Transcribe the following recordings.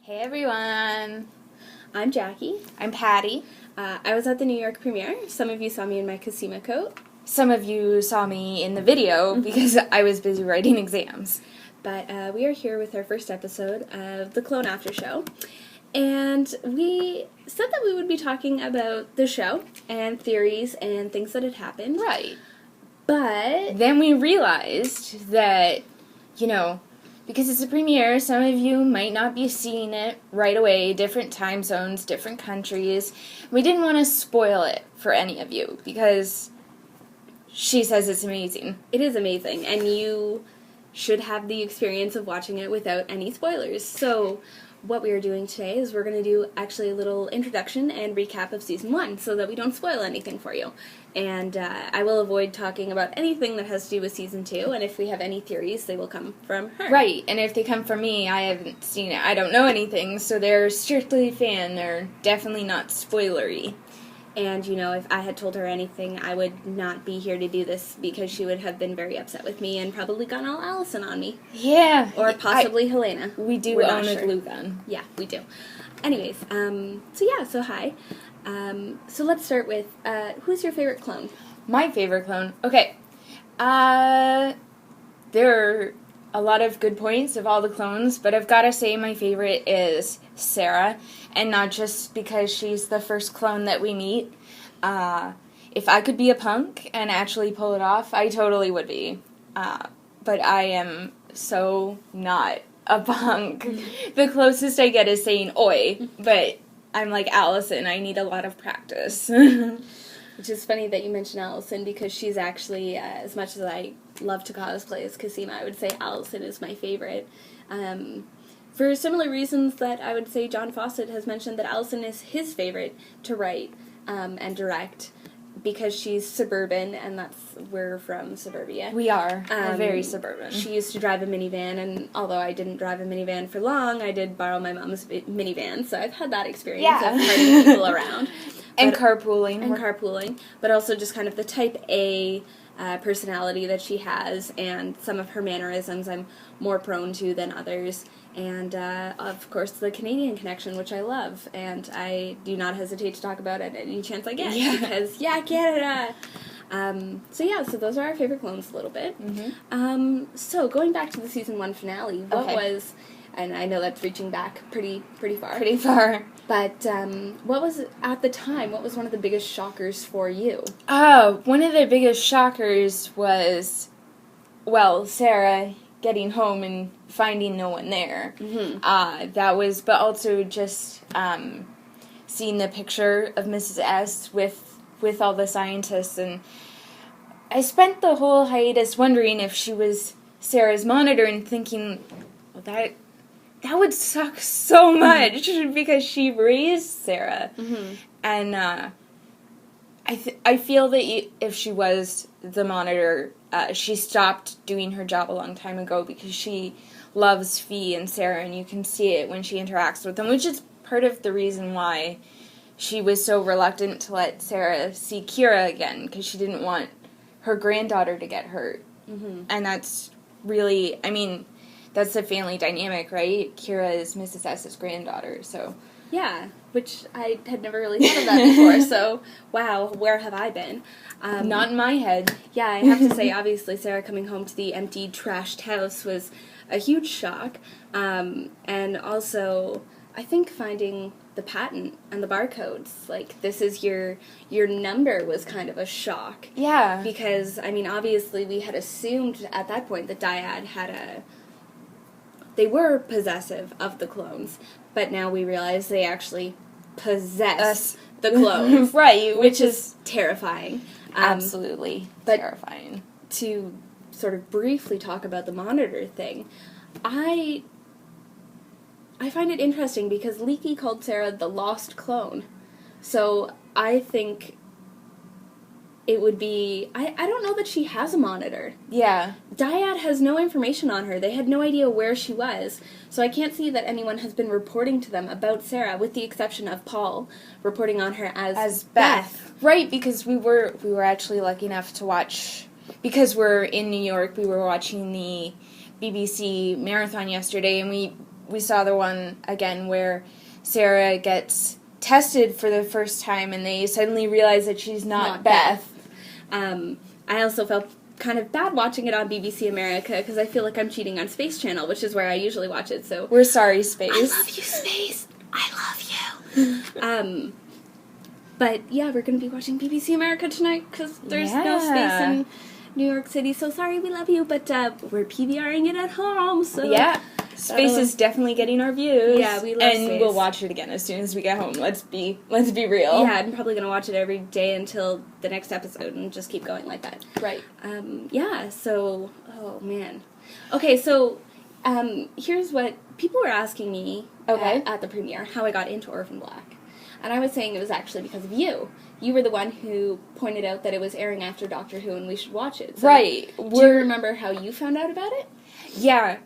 Hey everyone! I'm Jackie. I'm Patty. I was at the New York premiere. Some of you saw me in my Cosima coat. Some of you saw me in the video because I was busy writing exams. But we are here with our first episode of the Clone After Show. And we said that we would be talking about the show and theories and things that had happened. Right. But then we realized that, because it's a premiere, some of you might not be seeing it right away, different time zones, different countries. We didn't want to spoil it for any of you because she says it's amazing. It is amazing, and you should have the experience of watching it without any spoilers. So what we are doing today is we're going to do actually a little introduction and recap of Season 1 so that we don't spoil anything for you. And I will avoid talking about anything that has to do with Season 2, and if we have any theories, they will come from her. Right, and if they come from me, I haven't seen it. I don't know anything, so they're strictly fan. They're definitely not spoilery. And, if I had told her anything, I would not be here to do this because she would have been very upset with me and probably gone all Allison on me. Yeah. Or possibly Helena. We do We're own not a glue gun. Yeah, we do. Anyways, so hi. So let's start with, who's your favorite clone? My favorite clone? Okay. There are a lot of good points of all the clones, but I've got to say my favorite is Sarah, and not just because she's the first clone that we meet. If I could be a punk and actually pull it off, I totally would be. But I am so not a punk. The closest I get is saying oi, but I'm like Allison, I need a lot of practice. Which is funny that you mention Allison because she's actually, as much as I love to cosplay as Cosima, I would say Allison is my favorite. For similar reasons that I would say John Fawcett has mentioned that Allison is his favorite to write and direct because she's suburban, and we're from suburbia. We are. We're very suburban. She used to drive a minivan, and although I didn't drive a minivan for long, I did borrow my mom's minivan, so I've had that experience of carting people around. And carpooling. But also just kind of the type A personality that she has, and some of her mannerisms I'm more prone to than others. And, of course, the Canadian connection, which I love, and I do not hesitate to talk about it any chance I get, because, Canada! So those are our favorite clones a little bit. Mm-hmm. So, going back to the Season 1 finale, what was, and I know that's reaching back pretty far. But what was, at the time, what was one of the biggest shockers for you? One of the biggest shockers was, Sarah getting home and finding no one there. Mm-hmm. That was, but also just seeing the picture of Mrs. S with all the scientists, and I spent the whole hiatus wondering if she was Sarah's monitor and thinking, that would suck so much because she raised Sarah. Mm-hmm. And I feel that if she was the monitor, she stopped doing her job a long time ago because she loves Fee and Sarah, and you can see it when she interacts with them, which is part of the reason why she was so reluctant to let Sarah see Kira again, because she didn't want her granddaughter to get hurt. Mm-hmm. And that's really, that's the family dynamic, right? Kira is Mrs. S's granddaughter, so. Yeah, which I had never really thought of that before, so, wow, where have I been? Not in my head. Yeah, I have to say, obviously, Sarah coming home to the empty, trashed house was a huge shock, and also, I think finding the patent and the barcodes, like, this is your number, was kind of a shock. Yeah. Because, obviously, we had assumed at that point that Dyad they were possessive of the clones, but now we realize they actually possess the clones. Right, which is terrifying. Absolutely terrifying. To sort of briefly talk about the monitor thing, I find it interesting because Leaky called Sarah the lost clone. So I think it would be, I don't know that she has a monitor. Yeah. Dyad has no information on her. They had no idea where she was. So I can't see that anyone has been reporting to them about Sarah, with the exception of Paul reporting on her as Beth. Right, because we were actually lucky enough to watch, because we're in New York, we were watching the BBC marathon yesterday, and we we saw the one, again, where Sarah gets tested for the first time and they suddenly realize that she's not Beth. I also felt kind of bad watching it on BBC America because I feel like I'm cheating on Space Channel, which is where I usually watch it. So we're sorry, Space. I love you, Space. I love you. But yeah, we're going to be watching BBC America tonight because there's no space in New York City. So sorry, we love you, but we're PVRing it at home. So yeah. Space is definitely getting our views. Yeah, we love Space. And we'll watch it again as soon as we get home. Let's be real. Yeah, I'm probably going to watch it every day until the next episode and just keep going like that. Right. Yeah, so, oh man. Okay, so here's what people were asking me at the premiere, how I got into Orphan Black. And I was saying it was actually because of you. You were the one who pointed out that it was airing after Doctor Who and we should watch it. So right. Do you remember how you found out about it? Yeah.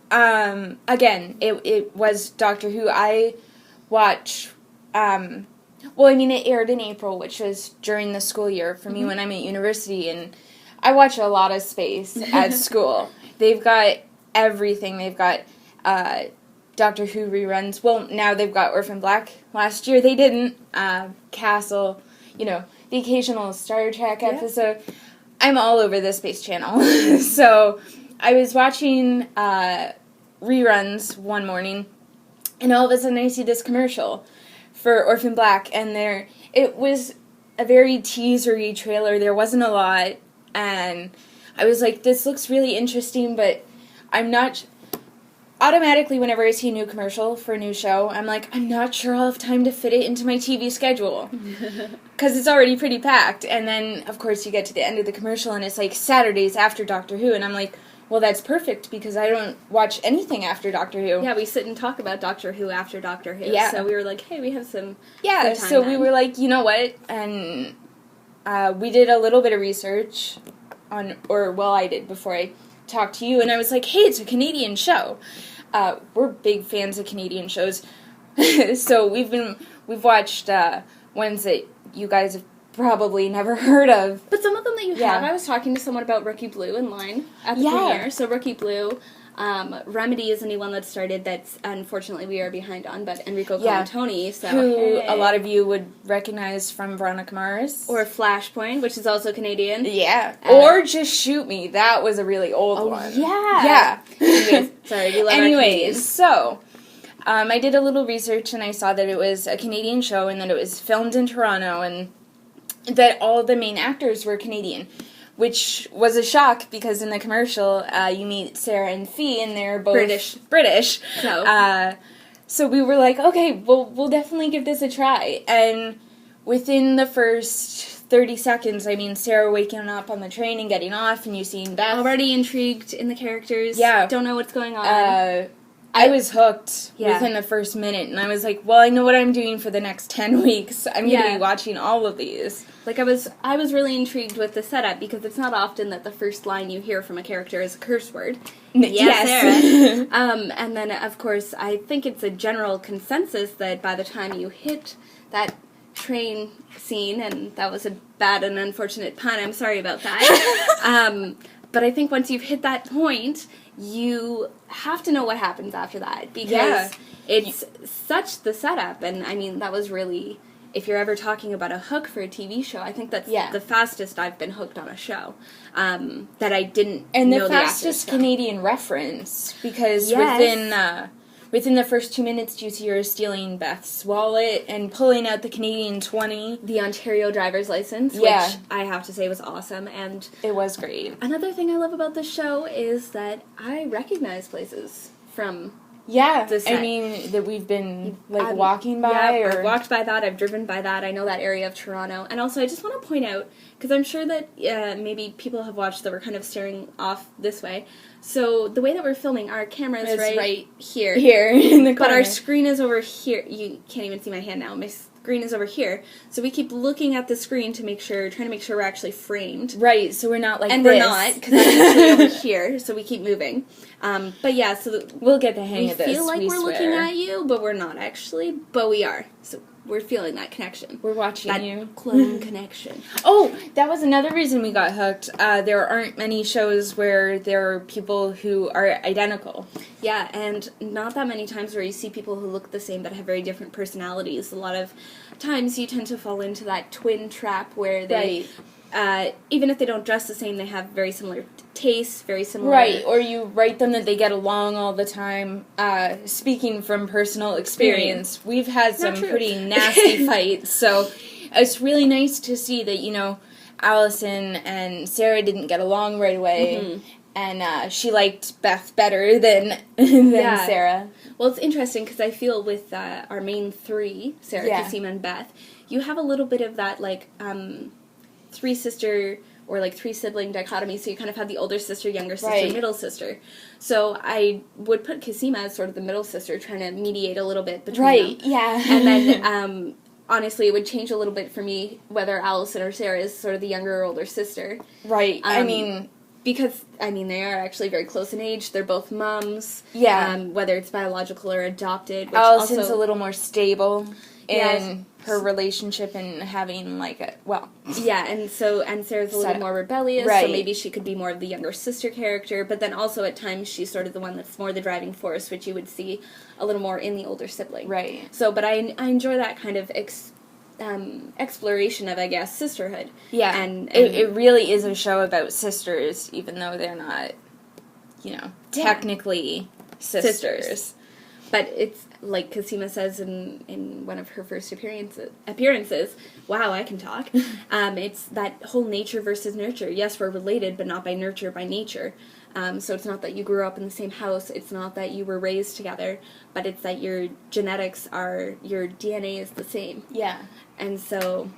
Again, it was Doctor Who. I watch, it aired in April, which was during the school year for me when I'm at university, and I watch a lot of Space at school. They've got everything. They've got, Doctor Who reruns. Well, now they've got Orphan Black. Last year they didn't. Castle, the occasional Star Trek episode. I'm all over the Space Channel. So I was watching reruns one morning, and all of a sudden I see this commercial for Orphan Black, and it was a very teasery trailer. There wasn't a lot, and I was like, this looks really interesting, but I'm not... Automatically, whenever I see a new commercial for a new show, I'm like, I'm not sure I'll have time to fit it into my TV schedule. Because it's already pretty packed. And then, of course, you get to the end of the commercial, and it's like Saturdays after Doctor Who. And I'm like, well, that's perfect, because I don't watch anything after Doctor Who. Yeah, we sit and talk about Doctor Who after Doctor Who. Yeah. So we were like, hey, we have some time so then. We were like, you know what? And we did a little bit of research I did before I talked to you. And I was like, hey, it's a Canadian show. We're big fans of Canadian shows, so we've watched ones that you guys have probably never heard of. But some of them that you have, I was talking to someone about Rookie Blue in line at the premiere. So Rookie Blue, Remedy is a new one that started that's unfortunately we are behind on, but Enrico Colantoni, who a lot of you would recognize from Veronica Mars. Or Flashpoint, which is also Canadian. Yeah. Or Just Shoot Me. That was a really old one. Yeah. Anyways, sorry, we love our Canadians. So I did a little research and I saw that it was a Canadian show and that it was filmed in Toronto and that all the main actors were Canadian. Which was a shock because in the commercial, you meet Sarah and Fee, and they're both British. So we were like, okay, we'll definitely give this a try. And within the first 30 seconds, Sarah waking up on the train and getting off, and you seeing Beth. Already intrigued in the characters. Yeah. Don't know what's going on. I was hooked within the first minute, and I was like, well, I know what I'm doing for the next 10 weeks. I'm going to be watching all of these. Like, I was really intrigued with the setup, because it's not often that the first line you hear from a character is a curse word. Yes. Sarah. And then, of course, I think it's a general consensus that by the time you hit that train scene, and that was a bad and unfortunate pun, I'm sorry about that, but I think once you've hit that point, you have to know what happens after that, because it's such the setup, and that was really, if you're ever talking about a hook for a TV show, I think that's the fastest I've been hooked on a show, that I didn't and know the fastest Canadian reference, because within the first 2 minutes, you see her stealing Beth's wallet and pulling out the Canadian 20. The Ontario driver's license, which I have to say was awesome. And it was great. Another thing I love about this show is that I recognize places from the set. That we've been walking by. I've walked by that, I've driven by that, I know that area of Toronto. And also, I just want to point out, because I'm sure that maybe people have watched that we're kind of staring off this way. So the way that we're filming, our camera is right here. Here in the corner. But our screen is over here. You can't even see my hand now. My screen is over here. So we keep looking at the screen trying to make sure we're actually framed. Right, so we're not like and this. And we're not, because I'm actually over here, so we keep moving. But yeah, so we'll get the hang of this. We feel like we're looking at you, but we're not actually, but we are. So we're feeling that connection. We're watching that you. Clone connection. Oh, that was another reason we got hooked. There aren't many shows where there are people who are identical. Yeah, and not that many times where you see people who look the same but have very different personalities. A lot of times you tend to fall into that twin trap where they, even if they don't dress the same, they have very similar tastes, very similar... Right, or you write them that they get along all the time. Speaking from personal experience, we've had some pretty nasty fights, so it's really nice to see that, you know, Allison and Sarah didn't get along right away, and she liked Beth better than Sarah. Well, it's interesting because I feel with our main three, Sarah, Cosima, and Beth, you have a little bit of that, like, three-sister or, like, three-sibling dichotomy, so you kind of have the older sister, younger sister, middle sister. So I would put Cosima as sort of the middle sister, trying to mediate a little bit between them. And then, honestly, it would change a little bit for me whether Allison or Sarah is sort of the younger or older sister. Right, I mean... Because, I mean, they are actually very close in age. They're both mums. Yeah. Whether it's biological or adopted. Which Allison's also, a little more stable in her relationship and having, like, a, well... Yeah, and Sarah's a little more rebellious, so maybe she could be more of the younger sister character, but then also at times she's sort of the one that's more the driving force, which you would see a little more in the older sibling. Right. So, but I enjoy that kind of exploration of, I guess, sisterhood. Yeah, and it really is a show about sisters, even though they're not, you know, technically sisters. But it's, like Cosima says in one of her first appearances, wow, I can talk, it's that whole nature versus nurture. Yes, we're related, but not by nurture, by nature. So it's not that you grew up in the same house, it's not that you were raised together, but it's that your genetics are, your DNA is the same. Yeah. And so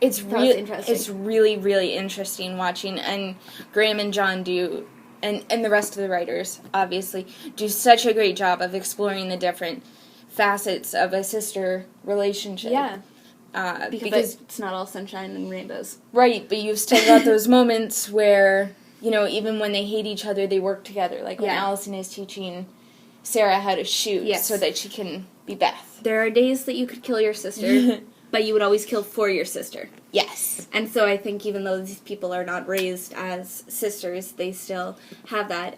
it's interesting. It's really, really interesting watching, and Graham and John do, and the rest of the writers, obviously, do such a great job of exploring the different facets of a sister relationship. Yeah. Because it's not all sunshine and rainbows. Right, but you've still got those moments where, you know, even when they hate each other, they work together. Like when Allison is teaching Sarah how to shoot so that she can be Beth. There are days that you could kill your sister, but you would always kill for your sister. Yes. And so I think even though these people are not raised as sisters, they still have that,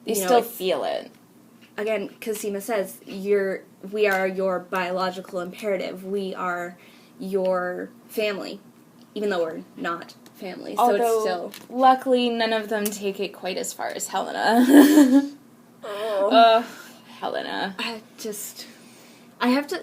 they still feel it. Again, Cosima says, we are your biological imperative. We are your family, even though we're not family. Although, so it's still... luckily, none of them take it quite as far as Helena. Helena.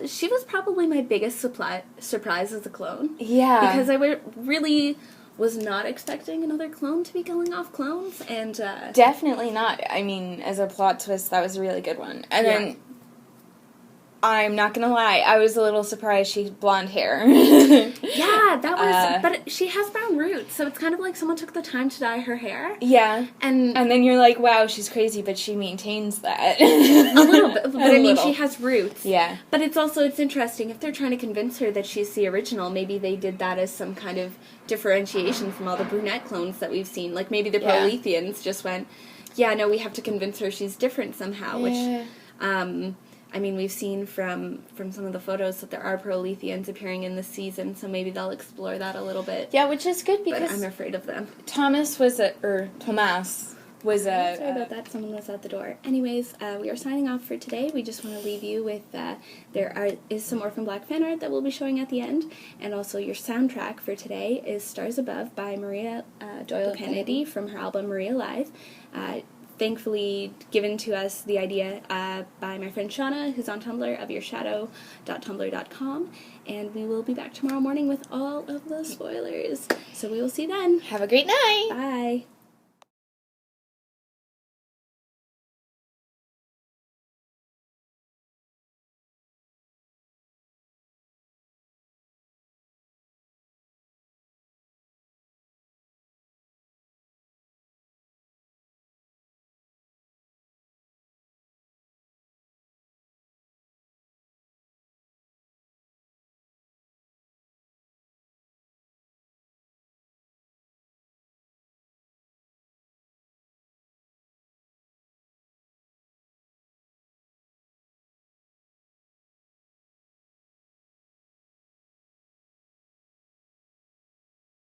She was probably my biggest surprise as a clone. Yeah. Because I really was not expecting another clone to be going off clones, and... Definitely not. I mean, as a plot twist, that was a really good one. And then, I'm not gonna lie, I was a little surprised she had blonde hair. Yeah, that was... but she has brown roots, so it's kind of like someone took the time to dye her hair. Yeah. And then you're like, wow, she's crazy, but she maintains that. A little bit. But I mean, she has roots. Yeah. But it's interesting, if they're trying to convince her that she's the original, maybe they did that as some kind of differentiation from all the brunette clones that we've seen. Like, maybe the Proletheans just went, yeah, no, we have to convince her she's different somehow, which... I mean, we've seen from some of the photos that there are Proletheans appearing in this season, so maybe they'll explore that a little bit. Yeah, which is good because... But I'm afraid of them. Tomas was a... Sorry about that, someone was at the door. Anyways, we are signing off for today. We just want to leave you with... there is some Orphan Black fan art that we'll be showing at the end, and also your soundtrack for today is Stars Above by Maria Doyle Kennedy from her album Maria Live. Thankfully given to us the idea by my friend Shauna, who's on Tumblr, ofyourshadow.tumblr.com, and we will be back tomorrow morning with all of the spoilers. So we will see you then. Have a great night. Bye.